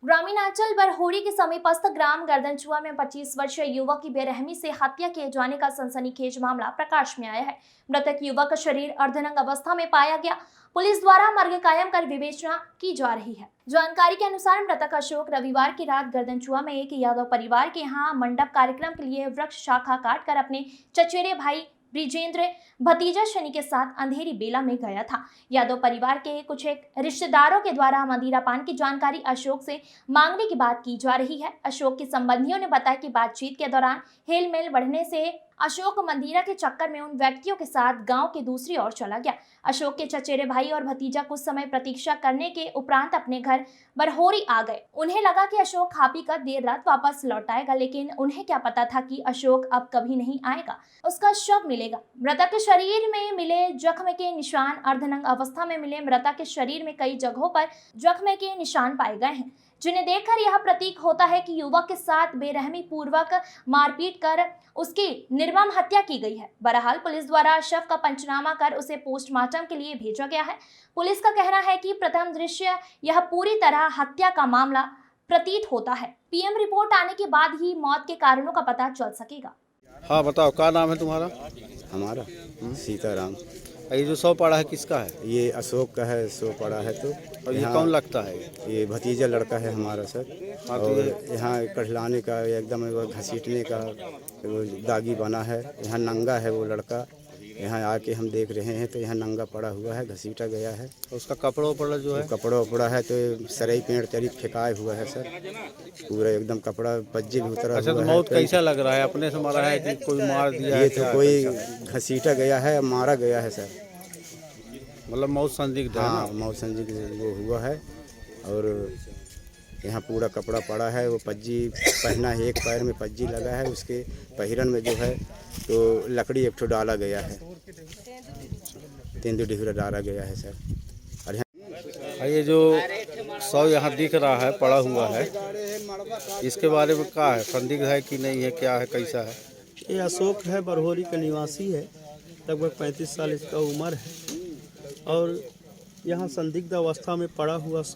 ग्रामीणांचल बरहोरी के समीपस्थ ग्राम गर्दनचुआ में 25 वर्षीय युवक की बेरहमी से हत्या किए जाने का सनसनीखेज मामला प्रकाश में आया है। मृतक युवक का शरीर अर्धनग्न अवस्था में पाया गया। पुलिस द्वारा मर्ग कायम कर विवेचना की जा रही है। जानकारी के अनुसार मृतक अशोक रविवार की रात गर्दनचुआ में एक यादव परिवार के यहाँ मंडप कार्यक्रम के लिए वृक्ष शाखा काटकर अपने चचेरे भाई ब्रिजेंद्र भतीजा शनि के साथ अंधेरी बेला में गया था। यादव परिवार के कुछ एक रिश्तेदारों के द्वारा मदिरा पान की जानकारी अशोक से मांगने की बात की जा रही है। अशोक के संबंधियों ने बताया कि बातचीत के दौरान हेलमेल बढ़ने से अशोक मंदिरा के चक्कर में उन व्यक्तियों के साथ गांव के दूसरी ओर चला गया। अशोक के चचेरे भाई और भतीजा कुछ समय प्रतीक्षा करने के उपरांत अपने घर बरहोरी आ गए। उन्हें लगा कि अशोक खा पी कर देर रात वापस लौट आएगा, लेकिन उन्हें क्या पता था कि अशोक अब कभी नहीं आएगा, उसका शव मिलेगा। मृतक के शरीर में मिले जख्म के निशान अर्धनग्न अवस्था में मिले। मृतक के शरीर में कई जगहों पर जख्म के निशान पाए गए हैं, जिन्हें देखकर यह प्रतीक होता है कि युवक के साथ बेरहमी पूर्वक मारपीट कर उसकी निर्मम हत्या की गई है। बहरहाल पुलिस द्वारा शव का पंचनामा कर उसे पोस्टमार्टम के लिए भेजा गया है। पुलिस का कहना है कि प्रथम दृश्य यह पूरी तरह हत्या का मामला प्रतीत होता है। पीएम रिपोर्ट आने के बाद ही मौत के कारणों का पता चल सकेगा। हाँ बताओ, क्या नाम है तुम्हारा? हमारा सीताराम। ये जो शव पड़ा है किसका है? ये अशोक का है, सो पड़ा है। तो और ये कौन लगता है? ये भतीजा लड़का है हमारा सर। हाँ, तो और यहाँ कढ़लाने का एकदम घसीटने का दागी बना है। यहाँ नंगा है वो लड़का। यहाँ आके हम देख रहे हैं तो यहाँ नंगा पड़ा हुआ है, घसीटा गया है। उसका कपड़ा उपड़ा जो है, कपड़ा उपड़ा है तो सरई पेड़ तरी फेंकाए हुआ है सर। पूरा एकदम कपड़ा पज्जे भी उतरा अच्छा, हुआ तो है। मौत कैसा लग रहा है? अपने से मारा है कि कोई मार दिया ये है? तो कोई घसीटा गया है, मारा गया है सर। मतलब मौत संदिग्ध है ना? हाँ, मौत संदिग्ध वो हुआ है। और यहाँ पूरा कपड़ा पड़ा है। वो पज्जी पहना है, एक पैर में पज्जी लगा है, उसके पहिरन में जो है तो लकड़ी एक ठो डाला गया है, तेंदू ढिहरा डाला गया है सर। और ये जो शव यहाँ दिख रहा है पड़ा हुआ है, इसके बारे में क्या है? संदिग्ध है कि नहीं है, क्या है, कैसा है? ये अशोक है, बरहोरी का निवासी है। लगभग 35 साल इसका उम्र है और यहाँ संदिग्ध अवस्था में पड़ा हुआ शव